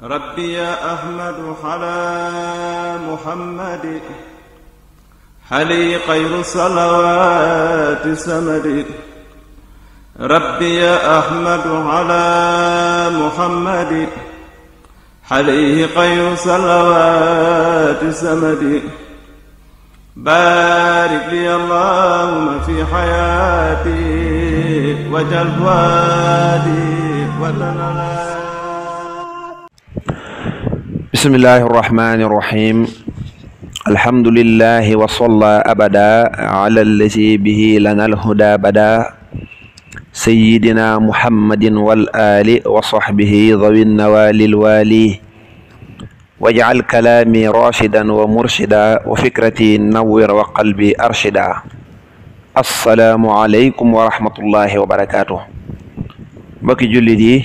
ربي يا أحمد على محمد حلي خير الصلوات سمد. ربي يا أحمد على محمد حليه خير الصلوات سمد. بارك لي اللهم في حياتي وجل وادي وتنالي. بسم الله الرحمن الرحيم. الحمد لله وصلى أبدا على الذي به لنا الهدى بدا سيدنا محمد والآل وصحبه ذوي النوال الوالي. واجعل كلامي راشدا ومرشدا وفكرتي نور وقلبي أرشدا. السلام عليكم ورحمة الله وبركاته. mbokki jullit yi,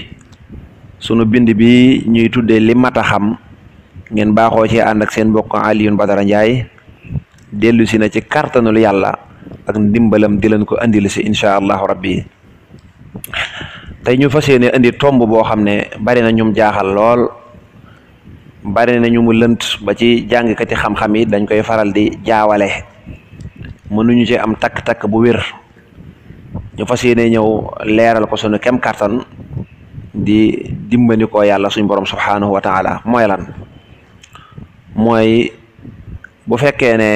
sunu bind bi ñuy tuddee li mata xam ngeen baaxoo ci ànd ak seen mbokk Alioune Badara Ndiaye dellu si na ci kàttanul yàlla ak ndimbalam di leen ko andil si incha allahu rabbi. tey ñu fas yéene indi tomb boo xam ne bari na ñum jaaxal lool, bari na ñu mu lënt ba ci jàngkati xam-xam yi dañ koy faral di jaawale, mënuñu ci am takk-takk bu wér. ñu fas yéene ñëw leeral ko sunu kem kàttan di dimbali ko yàlla suñ borom subhanahu wa taala. mooy lan? mooy bu fekkee ne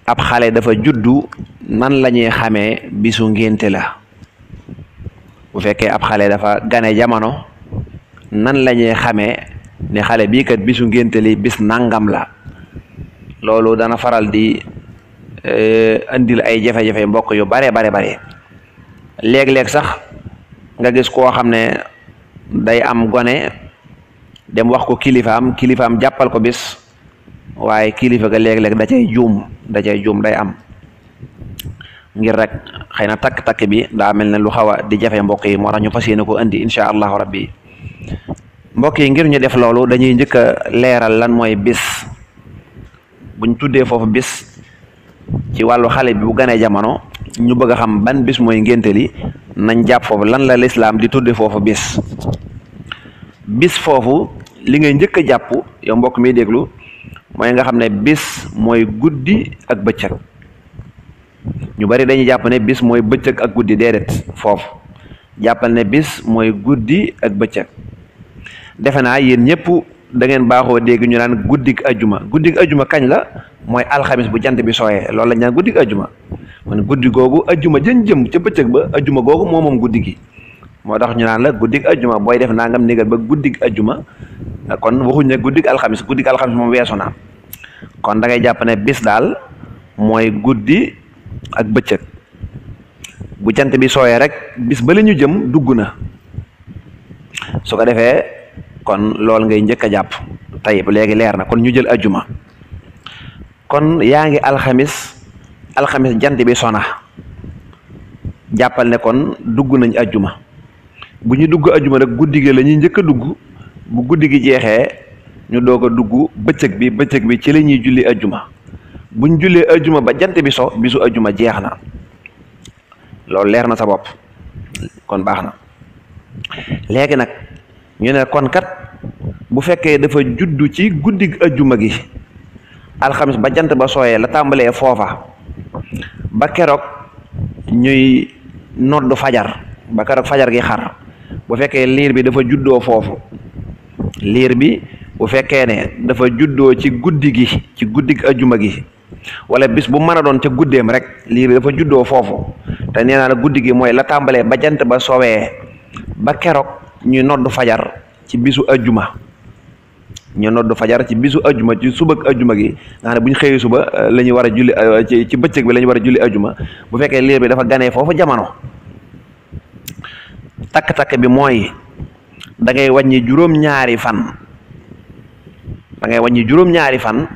ab xale dafa juddu, nan la ñuy xamee bisu ngénte la. bu fekkee ab xale dafa gane jamono, nan la ñuy xamee ne xale bii kat bisu ngénte li bis nangam la. loolu dana faral di andil ay jafe-jafe mbokk yu bare léeg-léeg sax nga gis koo xam ne day am gone dem wax ko kilifaam jàppal ko bis, waaye kilifa ga léeg-léeg da cay juum day am ngir rek xëy na takk-takk bi daa mel ne lu xaw a di jafe mbokk yi, moo tax ñu fas yéene ko indi incha allahu rabbi. mbokk yi, ngir ñu def loolu dañuy njëkk a leeral lan mooy bis. buñ tuddee foofu bis ci wàllu xale bi bu ganee jamono, ñu bëgg a xam ban bis mooy ngénte li, nañ jàpp foofu lan la lislaam di tudde foofu bis foofu li ngay njëkk a jàpp yow mbokk mi déglu mooy nga xam ne bis mooy guddi ak bëccëg. ñu bari dañuy jàpp ne bis mooy bëccëg ak guddi, déedéet. foofu jàppal ne bis mooy guddi ak bëccëg. defe naa yéen ñëpp da ngeen baaxoo dégg ñu naan guddig ajuma kañ la? mooy alxamis bu jant bi sooyee, loolu la ñu naan guddig ajuma. man guddi googu ajuma jëm ca bëccëg ba, ajuma googu moom guddi gi. moo tax ñu naan la guddig ajuma, booy def nangam négal ba guddig ajuma. kon waxuñ ne guddig alxamis moom weesu na. kon da ngay jàpp ne bis daal mooy guddi ak bëccëg. bu jant bi sooyee rek bis ba la ñu jëm dugg na. su ko defee kon loolu ngay njëkk a jàpp. tayib léegi leer na, kon ñu jël ajuma. kon yaa ngi alxamis jant bi sona, jàppal ne kon dugg nañ ajuma. bu ñu dugg ajuma rek guddi gi la ñuy njëkk a dugg. bu guddi gi jeexee ñu doog a dugg bëccëg bi ci la ñuy julli ajuma. buñ jullee ajuma ba jant bi so, bisu ajuma jeex na. loolu leer na sa bopp, kon baax na. léegi nag ñu ne kon kat bu fekkee dafa juddu ci guddi ajuma gi, alxamis ba jant ba sooyee la tàmbalee foofa ba keroog ñuy noddu fajar, ba keroog fajar gi xar. bu fekkee liir bi dafa juddoo foofu, liir bi bu fekkee ne dafa juddoo ci guddi ajuma gi, wala bis bu mën a doon ca guddeem rek, liir bi dafa juddoo foofu, te nee naa la guddi gi mooy la tàmbalee ba jant ba soowee ba keroog ñuy noddu fajar ci bisu ajuma. ñu noddu fajar ci bisu ajuma, ci suba ajuma gi nga xam ne bu ñu xëyee suba la ñu war a julli, ci bëccëg bi la ñu war a julli ajuma. bu fekkee liir bi dafa ganee foofu jamono, takk-takk bi mooy da ngay wàññi juróom-ñaari fan.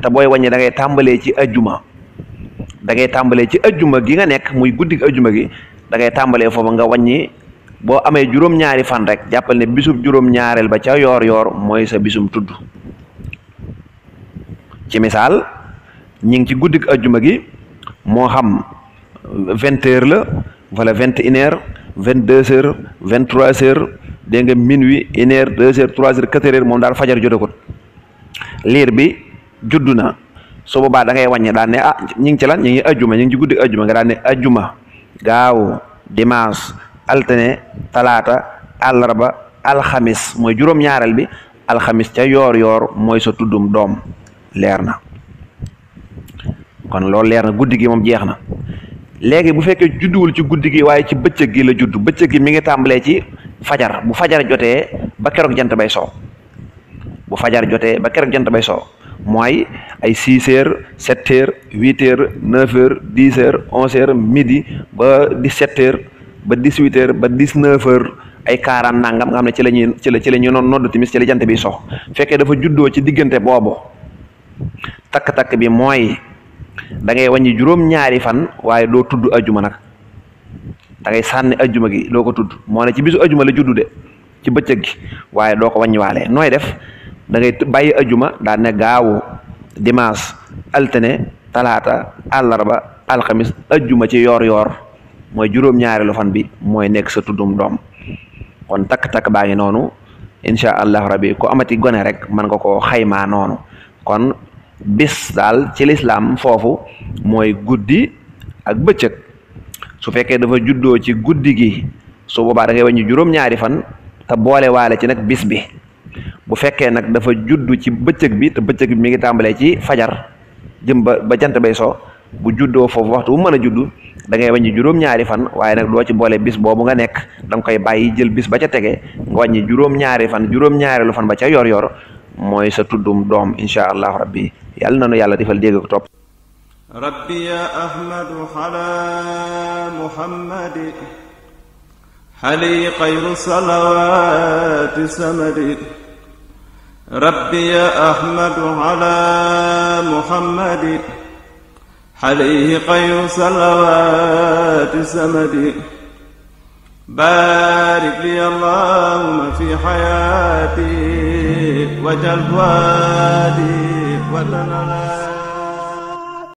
te booy wàññi da ngay tàmbalee ci ajuma. ci ajuma gi nga nekk muy guddi ajuma gi, da ngay tàmbalee foofu nga wàññi. boo amee juróom-ñaari fan rek jàppal ne bisub juróom-ñaareel ba ca yoor mooy sa bisum tudd. ci misaal, ñi ngi ci guddik ajjuma gi, moo xam 20 heures la wala 21 heures 22 heures 23 heures dégg nga minuit 1 heure 2 heures 3 heures 4 heures moom daal fajar jotagut liir bi juddu na su boobaa da ngay wàññi daan ne ñi ngi ci lan ñi ngi ajjuma ñi ngi ci guddi ajjuma nga daan ne ajjuma gaaw dimanche altine talaata àllarba alxamis mooy juróom-ñaareel bi alxamis ca yoor mooy sa tuddum doom leer na kon loolu leer na guddi gi moom jeex na léegi bu fekkee judduwul ci guddi gi waaye ci bëccëg gi la judd bëccëg gi mi ngi tàmbalee ci fajar bu fajar jotee ba keroog jant bay soo bu fajar jotee ba keroog jant bay soo mooy ay 6 heures 7 heures 8 heures 9 heures 10 heures 11 heures midi ba 17 heures ba 18 heures ba 19 heures ay 40 nangam nga xam ne ci la ñuy nodd timis ci la jant bi sox fekkee dafa juddoo ci diggante boobu takk-takk bi mooy da ngay wàññi juróom-ñaari fan waaye doo tudd ajjuma nag da ngay sànni ajjuma gi doo ko tudd moo ne ci bisu ajjuma la juddu de ci bëccëg gi waaye doo ko wàññiwaale nooy def da ngay bàyyi ajjuma daan ne gaawu dimanche altine talaata àllarba alxamis ajjuma ci yoor mooy juróom-ñaareelu fan bi mooy nekk sa tuddum doom kon takk-takk baa ngi noonu incha allahu rabbi ku amati gone rek mën nga koo xaymaa noonu kon bis daal ci lislaam foofu mooy guddi ak bëccëg su fekkee dafa juddoo ci guddi gi su boobaa da ngay wàññi juróom-ñaari fan te boole waale ci nag bis bi bu fekkee nag dafa juddu ci bëccëg bi te bëccëg bi mi ngi tàmbalee ci fajar jëm ba jant bay so bu juddoo foofu waxtu bu mën a juddu da ngay wàññi juróom-ñaari fan waaye nag doo ci boole bis boobu nga nekk da nga koy bàyyi jël bis ba ca tege nga wàññi juróom-ñaari fan juróom-ñaareelu fan ba ca yor mooy sa tuddum doom incha allahu rabbi yàlla na nu yàlla defal dégg ko topp rabbi ya ahmadu ala muhammadi xali xayru salawaati samadi rabbi ya ahmadu ala muhammadi xali xayru salawaati samadi barik li allahumma fi xayaati wajal waadi wa tanala